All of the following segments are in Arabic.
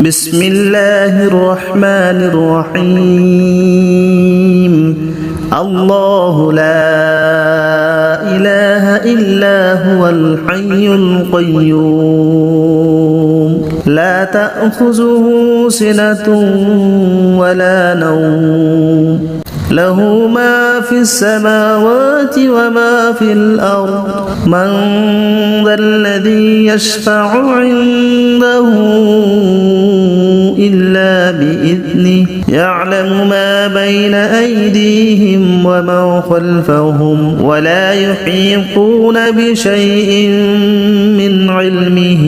بسم الله الرحمن الرحيم الله لا إله إلا هو الحي القيوم لا تأخذه سنة ولا نوم له ما في السماوات وما في الأرض من ذا الذي يشفع عنده إلا بإذنه يعلم ما بين أيديهم وما خلفهم ولا يحيطون بشيء من علمه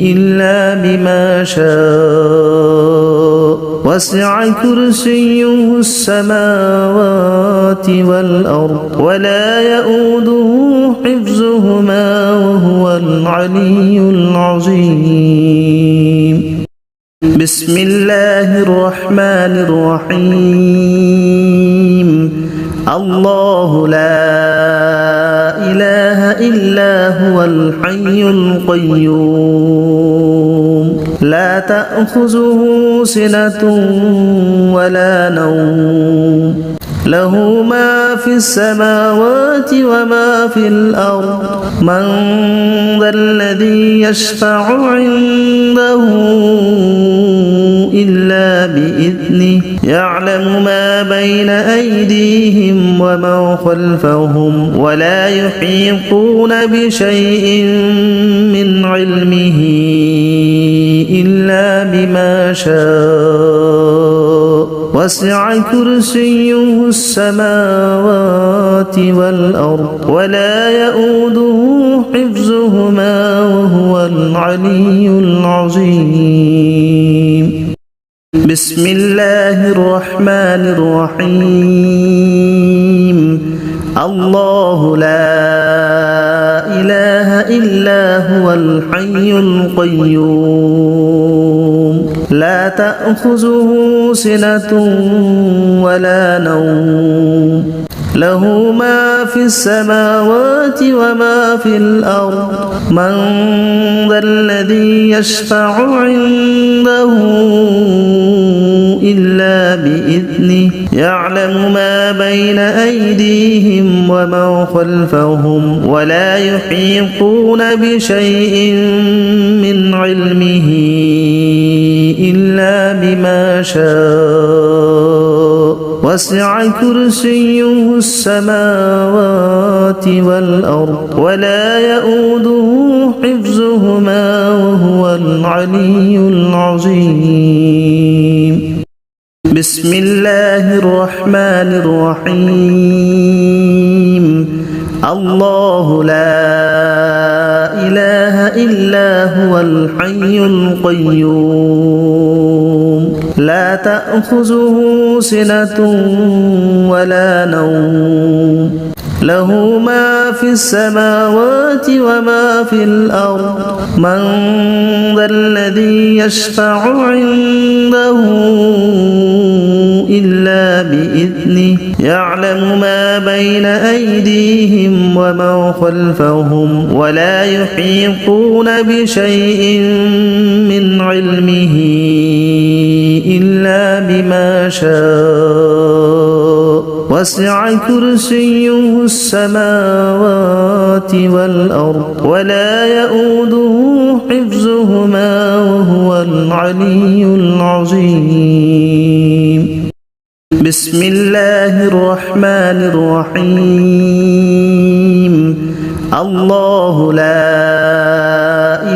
إلا بما شاء وسع كرسيه السماوات والأرض ولا يؤوده حفظهما وهو العلي العظيم بسم الله الرحمن الرحيم الله لا إله إلا هو الحي القيوم لا تأخذه سنة ولا نوم له ما في السماوات وما في الأرض من ذا الذي يشفع عنده إلا بإذنه يعلم ما بين أيديهم وما خلفهم ولا يحيطون بشيء من علمه إلا بما شاء وسع كرسيه السماوات والأرض ولا يؤوده حفظهما وهو العلي العظيم بسم الله الرحمن الرحيم الله لا إله إلا هو الحي القيوم لا تأخذه سنة ولا نوم له ما في السماوات وما في الأرض من ذا الذي يشفع عنده إلا بإذنه يعلم ما بين أيديهم وما خلفهم ولا يحيطون بشيء من علمه إلا بما شاء وسع كرسيه السماوات والأرض ولا يؤوده حفظهما وهو العلي العظيم بسم الله الرحمن الرحيم الله لا إله إلا هو الحي القيوم لا تأخذه سنة ولا نوم له ما في السماوات وما في الأرض من ذا الذي يشفع عنده إلا بإذنه يعلم ما بين أيديهم وما خلفهم ولا يحيطون بشيء من علمه إلا بما شاء وسع كرسيه السماوات والأرض ولا يؤوده حفظهما وهو العلي العظيم بسم الله الرحمن الرحيم الله لا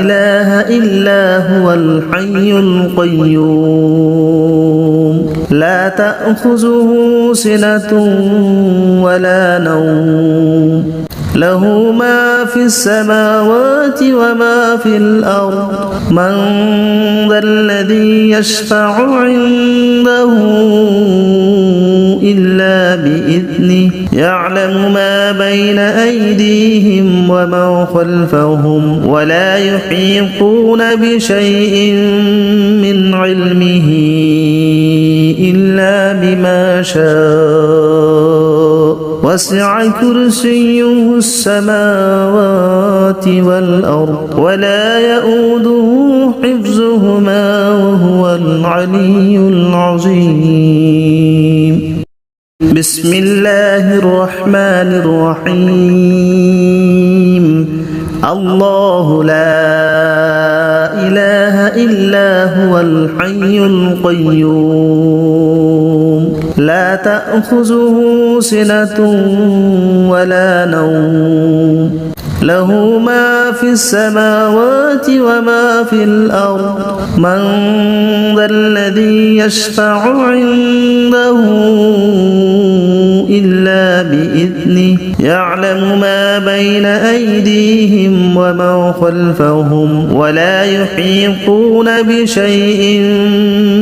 إله إلا هو الحي القيوم لا تأخذه سنة ولا نوم له ما في السماوات وما في الأرض من ذا الذي يشفع عنده إلا بإذنه يعلم ما بين أيديهم وما خلفهم ولا يحيطون بشيء من علمه إلا بما شاء وسع كرسيه السماوات والأرض ولا يؤوده حفظهما وهو العلي العظيم بسم الله الرحمن الرحيم الله لا إله إلا هو الحي القيوم لا تأخذه سنة ولا نوم له ما في السماوات وما في الأرض من ذا الذي يشفع عنده إلا بإذنه يعلم ما بين أيديهم وما خلفهم ولا يحيطون بشيء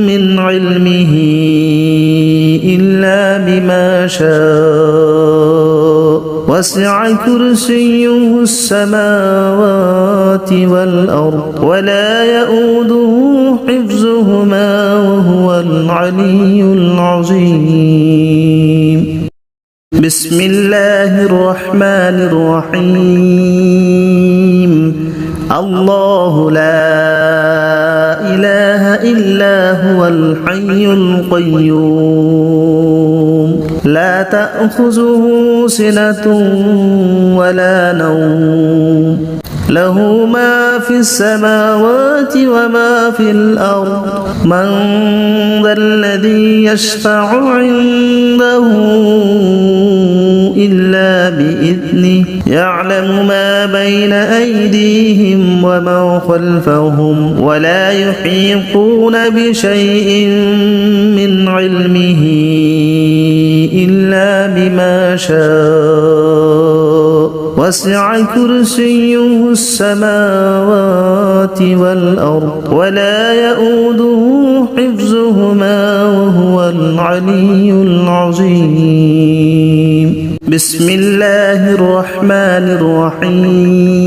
من علمه إلا بما شاء وسع كرسيه السماوات والأرض ولا يؤوده حفظهما وهو العلي العظيم بسم الله الرحمن الرحيم الله لا إله إلا هو الحي القيوم لا تأخذه سنة ولا نوم له ما في السماوات وما في الأرض من ذا الذي يشفع عنده إلا بإذنه يعلم ما بين أيديهم وما خلفهم ولا يحيطون بشيء من علمه إلا بما شاء وسع كرسيه السماوات والأرض ولا يؤوده حفظهما وهو العلي العظيم بسم الله الرحمن الرحيم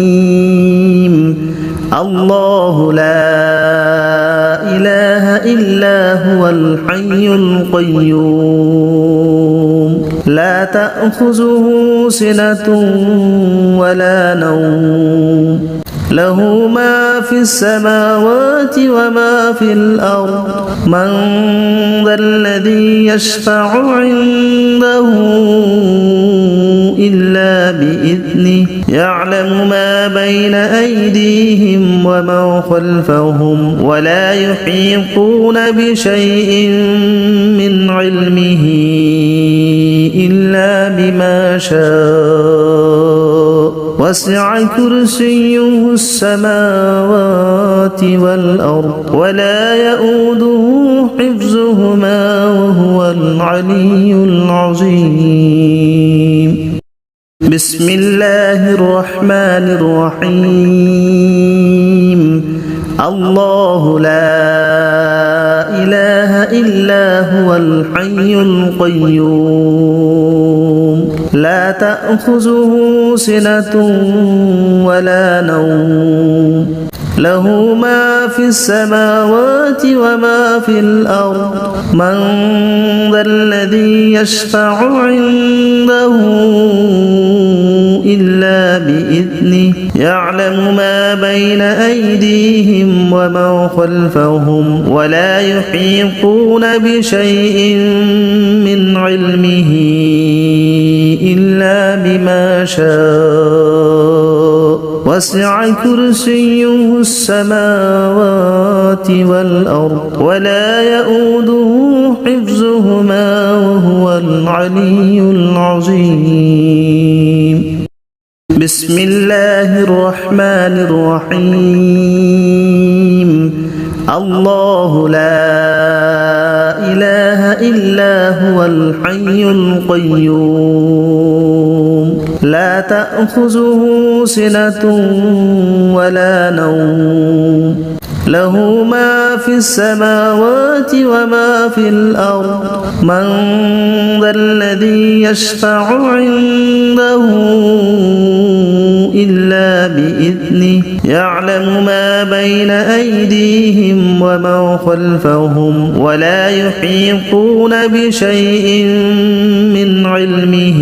الله لا إله إلا هو الحي القيوم لا تأخذه سنة ولا نوم له ما في السماوات وما في الأرض من ذا الذي يشفع عنده إلا بإذنه يعلم ما بين أيديهم وما خلفهم ولا يحيطون بشيء من علمه إلا بما شاء وسع كرسيه السماوات والأرض ولا يؤوده حفظهما وهو العلي العظيم بسم الله الرحمن الرحيم الله لا إله إلا هو الحي القيوم لا تأخذه سنة ولا نوم له ما في السماوات وما في الأرض من ذا الذي يشفع عنده إلا بإذنه يعلم ما بين أيديهم وما خلفهم ولا يحيطون بشيء من علمه إلا بما شاء وسع كرسيه السماوات والأرض ولا يؤوده حفظهما وهو العلي العظيم بسم الله الرحمن الرحيم الله لا إله إلا هو الحي القيوم لا تأخذه سنة ولا نوم له ما في السماوات وما في الأرض من ذا الذي يشفع عنده إلا بإذنه يعلم ما بين أيديهم وما خلفهم ولا يحيطون بشيء من علمه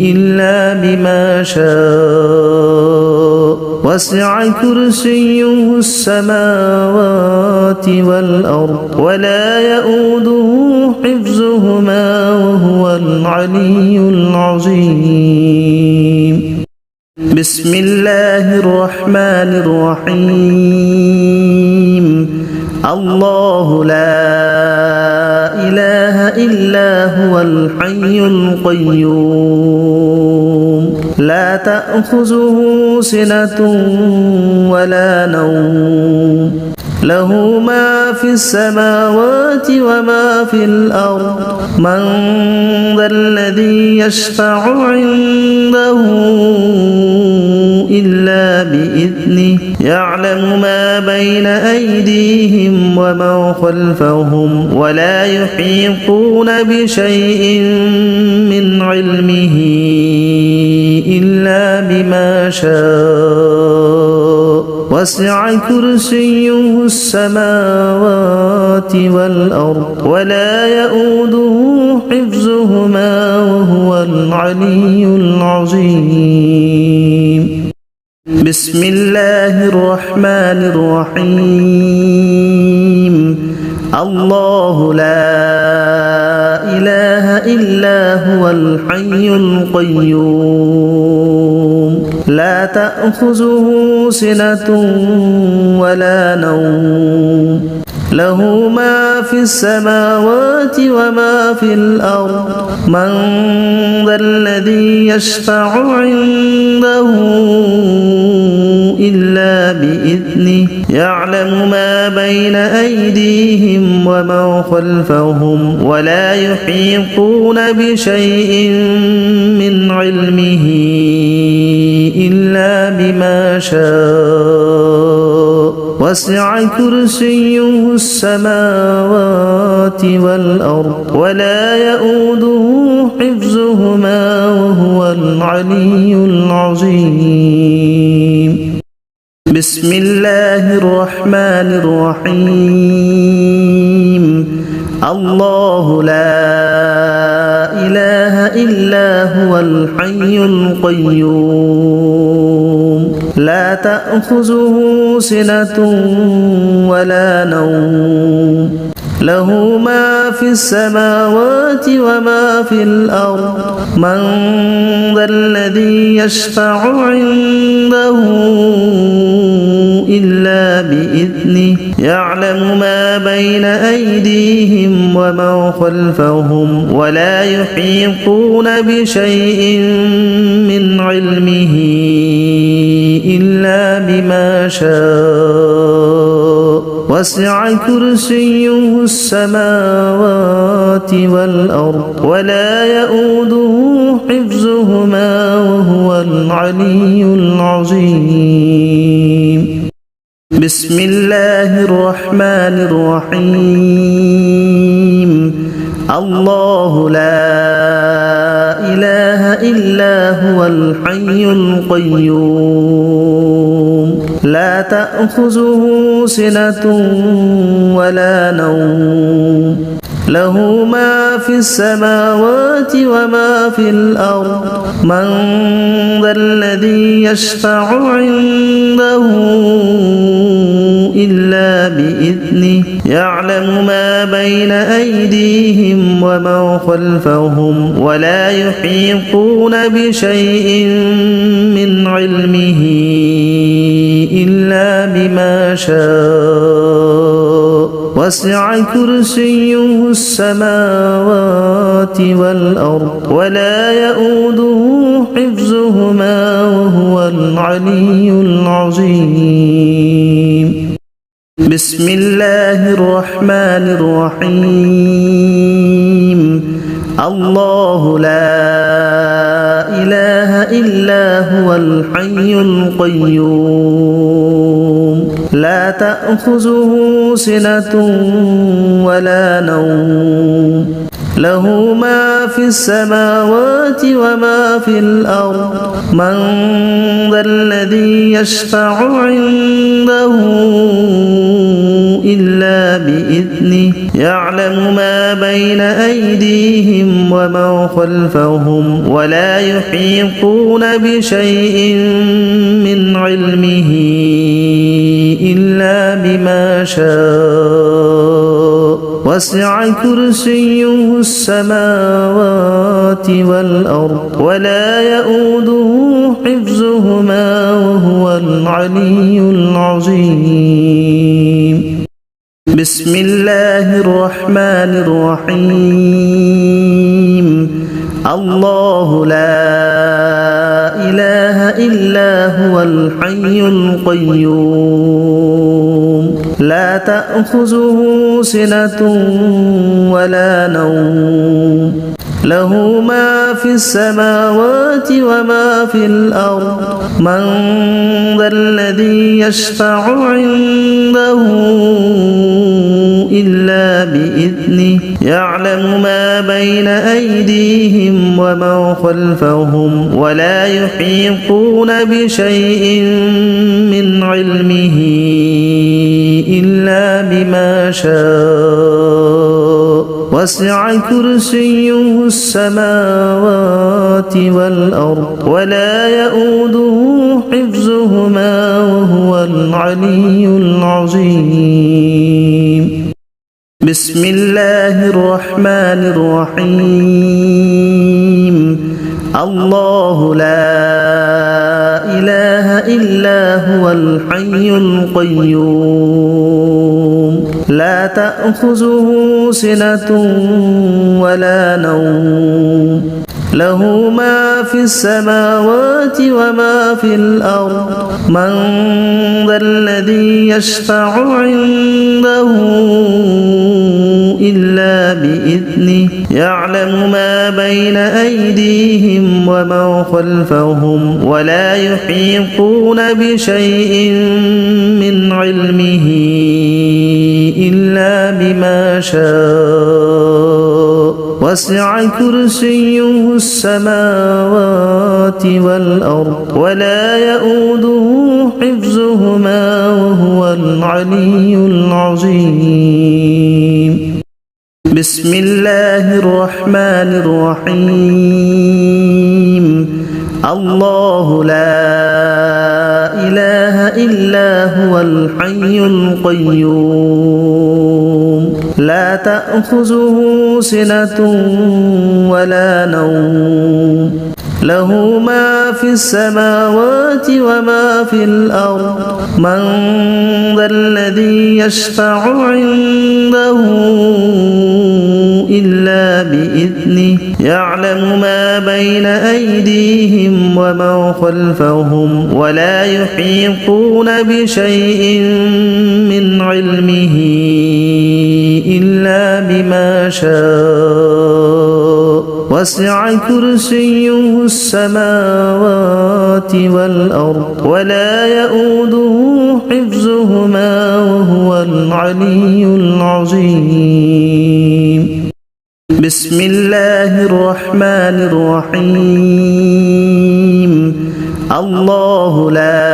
إلا بما شاء وسع كرسيه السماوات والأرض ولا يؤوده حفظهما وهو العلي العظيم. بسم الله الرحمن الرحيم. الله لا إله إلا هو الحي القيوم لا تأخذه سنة ولا نوم له ما في السماوات وما في الأرض من ذا الذي يشفع عنده إلا بإذنه يعلم ما بين أيديهم وما خلفهم ولا يحيطون بشيء من علمه إلا بما شاء وسع كرسيه السماوات والأرض ولا يؤوده حفظهما وهو العلي العظيم. بسم الله الرحمن الرحيم. الله لا إله إلا هو الحي القيوم لا تأخذه سنة ولا نوم له ما في السماوات وما في الأرض من ذا الذي يشفع عنده إلا بإذنه يعلم ما بين أيديهم وما خلفهم ولا يحيطون بشيء من علمه إلا بما شاء وسع كرسيه السماوات والأرض ولا يؤوده حفظهما وهو العلي العظيم. بسم الله الرحمن الرحيم. الله لا إله إلا هو الحي القيوم لا تأخذه سنة ولا نوم له ما في السماوات وما في الأرض من ذا الذي يشفع عنده إلا بإذنه يعلم ما بين أيديهم وما خلفهم ولا يحيطون بشيء من علمه إلا بما شاء وسع كرسيه السماوات والأرض ولا يؤوده حفظهما وهو العلي العظيم. بسم الله الرحمن الرحيم. الله لا إله إلا هو الحي القيوم لا تأخذه سنة ولا نوم له ما في السماوات وما في الأرض من ذا الذي يشفع عنده إلا بإذنه يعلم ما بين أيديهم وما خلفهم ولا يحيطون بشيء من علمه إلا بما شاء وسع كرسيه السماوات والأرض ولا يؤوده حفظهما وهو العلي العظيم. بسم الله الرحمن الرحيم. الله لا إله إلا هو الحي القيوم لا تأخذه سنة ولا نوم له ما في السماوات وما في الأرض من ذا الذي يشفع عنده إلا بإذنه يعلم ما بين أيديهم وما خلفهم ولا يحيطون بشيء من علمه إلا بما شاء وسع كرسيه السماوات والأرض ولا يؤوده حفظهما وهو العلي العظيم بسم الله الرحمن الرحيم الله لا إله إلا هو الحي القيوم لا تأخذه سنة ولا نوم له ما في السماوات وما في الأرض من ذا الذي يشفع عنده إلا بإذنه يعلم ما بين أيديهم وما خلفهم ولا يحيطون بشيء من علمه إلا بما شاء وسع كرسيه السماوات والأرض ولا يؤوده حفظهما وهو العلي العظيم بسم الله الرحمن الرحيم الله لا إله إلا هو الحي القيوم لا تأخذه سنة ولا نوم له ما في السماوات وما في الأرض من ذا الذي يشفع عنده إلا بإذنه يعلم ما بين أيديهم وما خلفهم ولا يحيطون بشيء من علمه إلا بما شاء وسع كرسيه السماوات والأرض ولا يؤوده حفظهما وهو العلي العظيم بسم الله الرحمن الرحيم الله لا إله إلا هو الحي القيوم لا تأخذه سنة ولا نوم له ما في السماوات وما في الأرض من ذا الذي يشفع عنده إلا بإذنه يعلم ما بين أيديهم وما خلفهم ولا يحيطون بشيء من علمه إلا بما شاء وسع كرسيه السماوات والأرض ولا يؤوده حفظهما وهو العلي العظيم بسم الله الرحمن الرحيم الله لا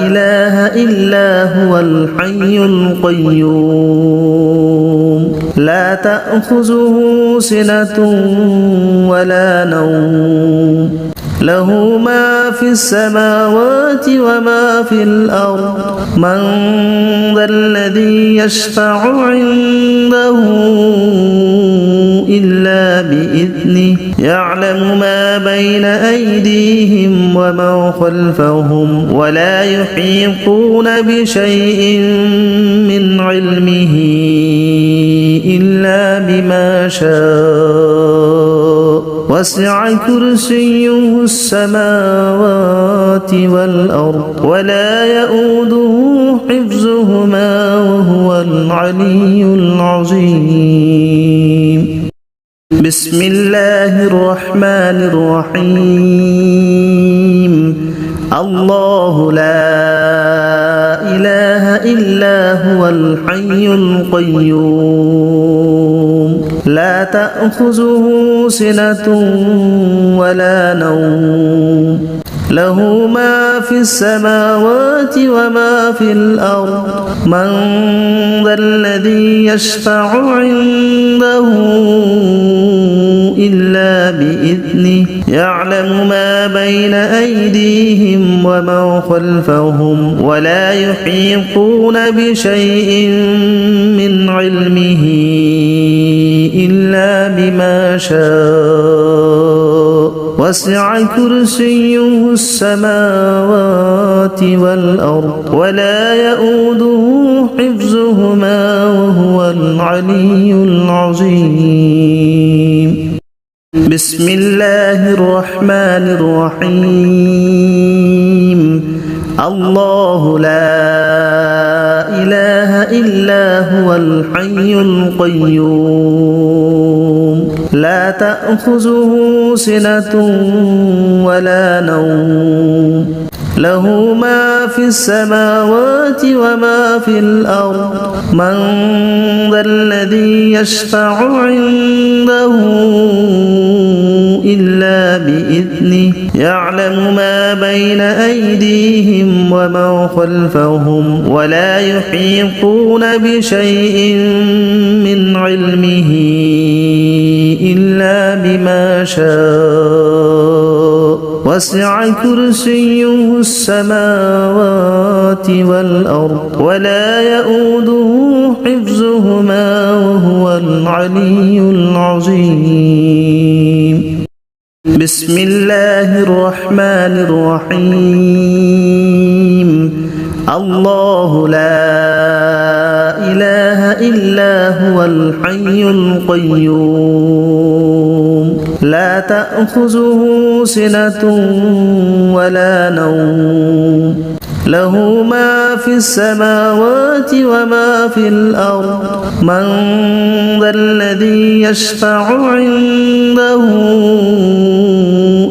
إله إلا هو الحي القيوم لا تأخذه سنة ولا نوم له ما في السماوات وما في الأرض من ذا الذي يشفع عنده إلا بإذنه يعلم ما بين أيديهم وما خلفهم ولا يحيطون بشيء من علمه إلا بما شاء وسع كرسيه السماوات والأرض ولا يؤوده حفظهما وهو العلي العظيم بسم الله الرحمن الرحيم الله لا إله إلا هو الحي القيوم لا تأخذه سنة ولا نوم له ما في السماوات وما في الأرض من ذا الذي يشفع عنده إلا بإذنه يعلم ما بين أيديهم وما خلفهم ولا يحيطون بشيء من علمه إلا بما شاء وسع كرسيه السماوات والأرض ولا يؤوده حفظهما وهو العلي العظيم بسم الله الرحمن الرحيم الله لا إله إلا هو الحي القيوم لا تأخذه سنة ولا نوم له ما في السماوات وما في الأرض من ذا الذي يشفع عنده إلا بإذنه يعلم ما بين أيديهم وما خلفهم ولا يحيطون بشيء من علمه إلا بما شاء وسع كرسيه السماوات والأرض ولا يؤوده حفظهما وهو العلي العظيم بسم الله الرحمن الرحيم الله لا إله إلا هو الحي القيوم لا تأخذه سنة ولا نوم له ما في السماوات وما في الأرض من ذا الذي يشفع عنده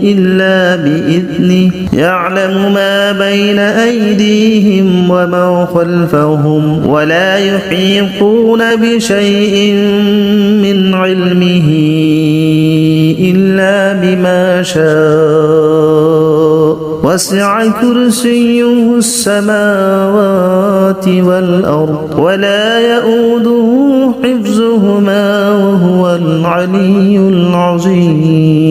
إلا بإذنه يعلم ما بين أيديهم وما خلفهم ولا يحيطون بشيء من علمه إلا بما شاء وسع كرسيه السماوات والأرض ولا يؤوده حفظهما وهو العلي العظيم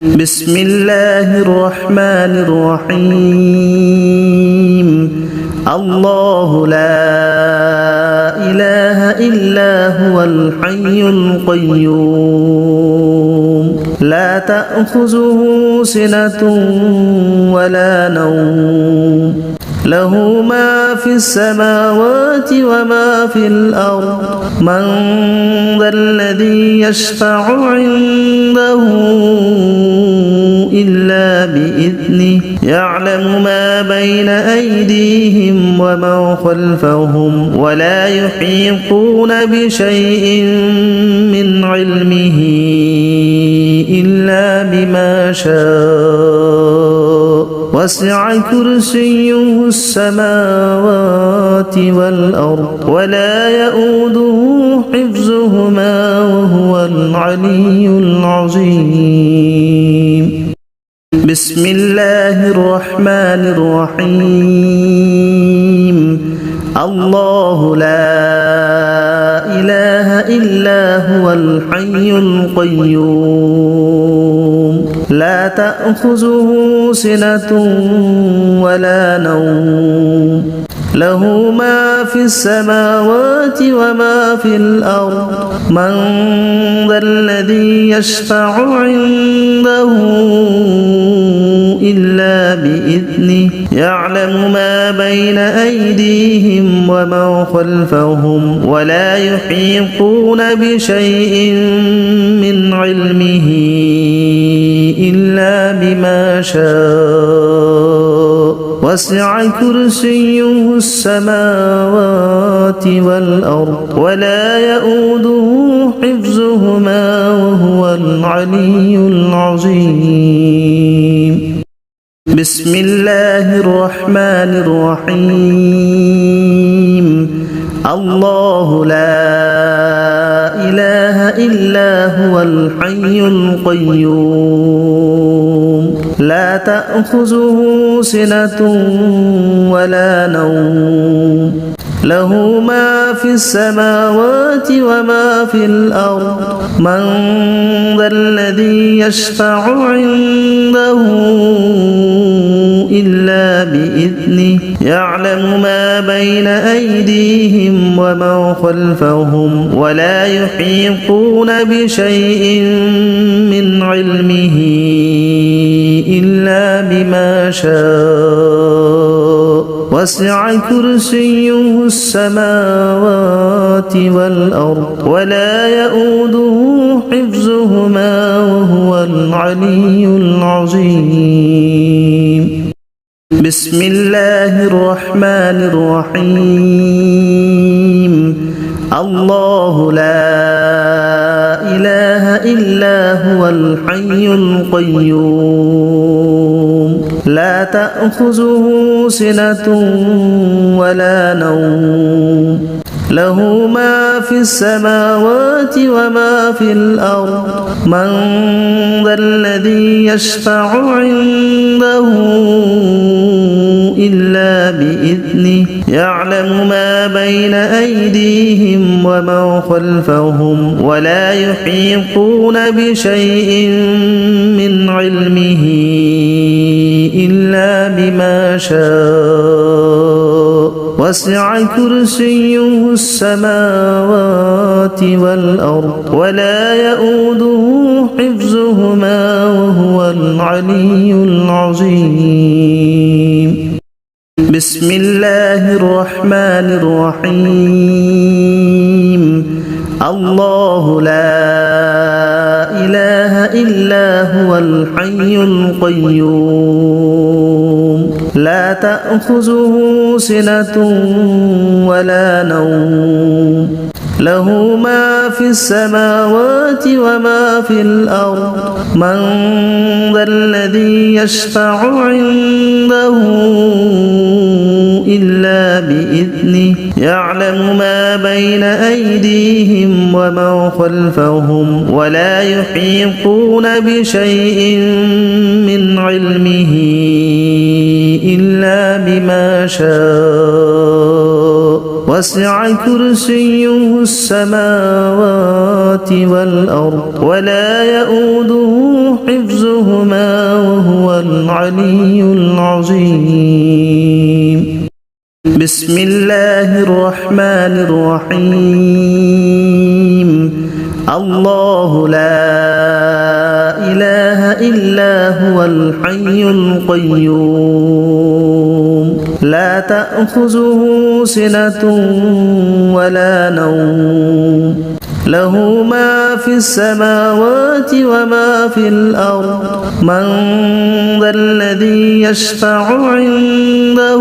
بسم الله الرحمن الرحيم الله لا إله إلا هو الحي القيوم لا تأخذه سنة ولا نوم له ما في السماوات وما في الأرض من ذا الذي يشفع عنده إلا بإذنه يعلم ما بين أيديهم وما خلفهم ولا يحيطون بشيء من علمه إلا بما شاء وسع كرسيه السماوات والأرض ولا يؤوده حفظهما وهو العلي العظيم بسم الله الرحمن الرحيم الله لا إله إلا هو الحي القيوم لا تأخذه سنة ولا نوم له ما في السماوات وما في الأرض من ذا الذي يشفع عنده إلا بإذنه يعلم ما بين أيديهم وما خلفهم ولا يحيطون بشيء من علمه إلا بما شاء وسع كرسيه السماوات والأرض ولا يؤوده حفظهما وهو العلي العظيم بسم الله الرحمن الرحيم الله لا إله إلا هو الحي القيوم لا تأخذه سنة ولا نوم له ما في السماوات وما في الأرض من ذا الذي يشفع عنده إلا بإذنه يعلم ما بين أيديهم وما خلفهم ولا يحيطون بشيء من علمه إلا بما شاء وسع كرسيه السماوات والأرض ولا يؤوده حفظهما وهو العلي العظيم بسم الله الرحمن الرحيم الله لا إله إلا هو الحي القيوم لا تأخذه سنة ولا نوم له ما في السماوات وما في الأرض من ذا الذي يشفع عنده إلا بإذنه يعلم ما بين أيديهم وما خلفهم ولا يحيطون بشيء من علمه إلا بما شاء وسع كرسيه السماوات والأرض ولا يؤوده حفظهما وهو العلي العظيم بسم الله الرحمن الرحيم الله لا إله إلا هو الحي القيوم لا تأخذه سنة ولا نوم له ما في السماوات وما في الأرض من ذا الذي يشفع عنده إلا بإذنه يعلم ما بين أيديهم وما خلفهم ولا يحيطون بشيء من علمه إلا بما شاء وسع كرسيه السماوات والأرض ولا يؤوده حفظهما وهو العلي العظيم بسم الله الرحمن الرحيم الله لا إله إلا هو الحي القيوم لا تأخذه سنة ولا نوم له ما في السماوات وما في الأرض من ذا الذي يشفع عنده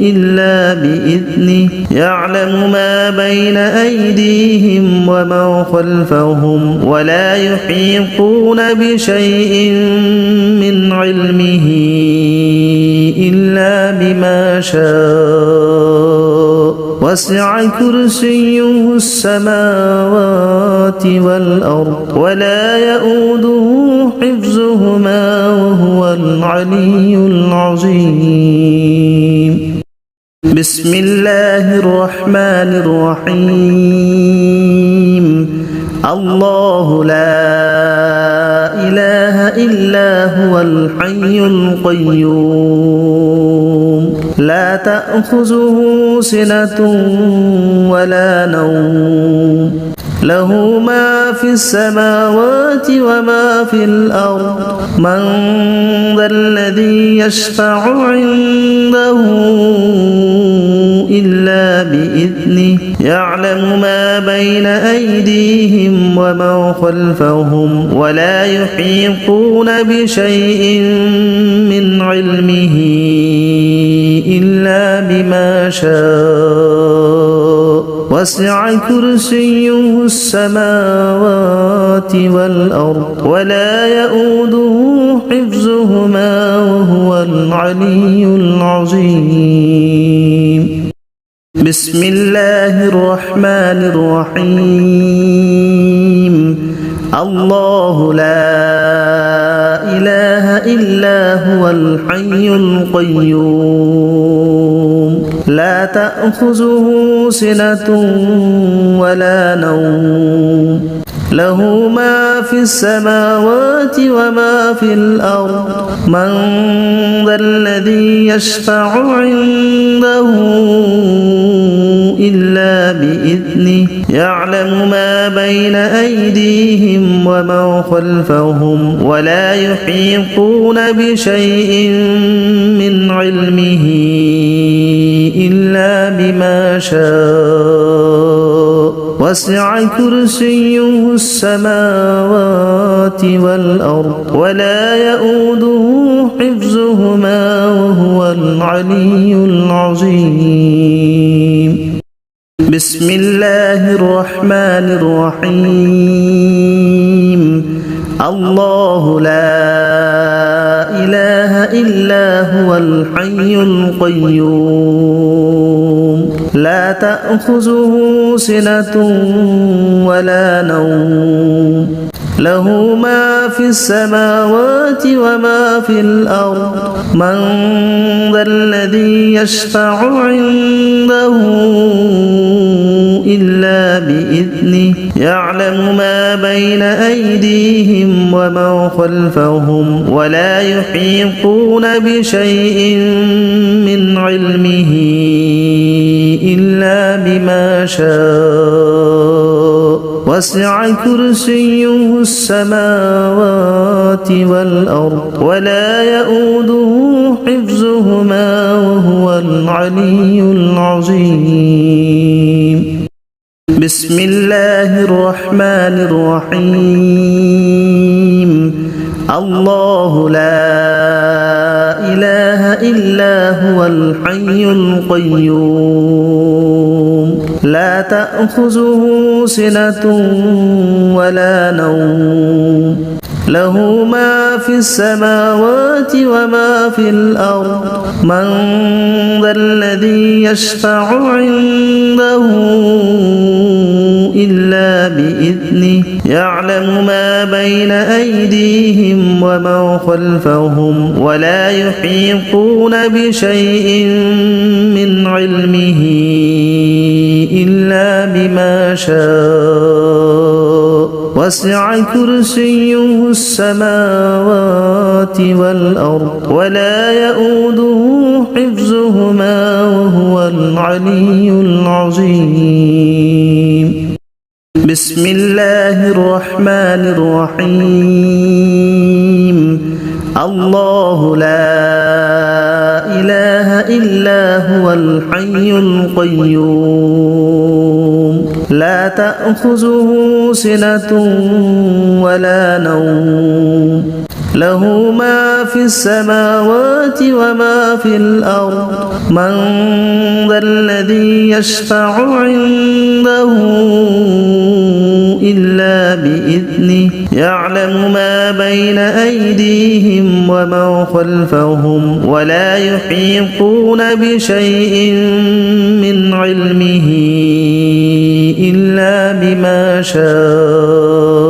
إلا بإذنه يعلم ما بين أيديهم وما خلفهم ولا يحيطون بشيء من علمه إلا بما شاء وسع كرسيه السماوات والأرض ولا يؤوده حفظهما وهو العلي العظيم بسم الله الرحمن الرحيم الله لا إله إلا هو الحي القيوم لا تأخذه سنة ولا نوم له ما في السماوات وما في الأرض من ذا الذي يشفع عنده إلا بإذنه يعلم ما بين أيديهم وما خلفهم ولا يحيطون بشيء من علمه إلا بما شاء وسع كرسيه السماوات والأرض ولا يؤوده حفظهما وهو العلي العظيم بسم الله الرحمن الرحيم الله لا إله إلا هو الحي القيوم لا تأخذه سنة ولا نوم له ما في السماوات وما في الأرض من ذا الذي يشفع عنده إلا بإذنه يعلم ما بين أيديهم وما خلفهم ولا يحيطون بشيء من علمه إلا بما شاء وسع كرسيه السماوات والأرض ولا يؤوده حفظهما وهو العلي العظيم بسم الله الرحمن الرحيم الله لا إله إلا هو الحي القيوم لا تأخذه سنة ولا نوم له ما في السماوات وما في الأرض من ذا الذي يشفع عنده إلا بإذنه يعلم ما بين أيديهم وما خلفهم ولا يحيطون بشيء من علمه إلا بما شاء وسع كرسيه السماوات والأرض ولا يؤوده حفظهما وهو العلي العظيم بسم الله الرحمن الرحيم الله لا إله إلا هو الحي القيوم لا تأخذه سنة ولا نوم له ما في السماوات وما في الأرض من ذا الذي يشفع عنده إلا بإذنه يعلم ما بين أيديهم وما خلفهم ولا يحيطون بشيء من علمه إلا بما شاء وسع كرسيه السماوات والأرض ولا يؤوده حفظهما وهو العلي العظيم بسم الله الرحمن الرحيم الله لا إله إلا هو الحي القيوم لا تأخذه سنة ولا نوم له ما في السماوات وما في الأرض من ذا الذي يشفع عنده إلا بإذنه يعلم ما بين أيديهم وما خلفهم ولا يحيطون بشيء من علمه إلا بما شاء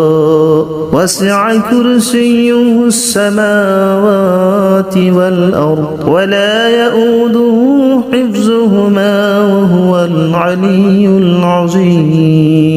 وسع كرسيه السماوات والأرض ولا يؤوده حفظهما وهو العلي العظيم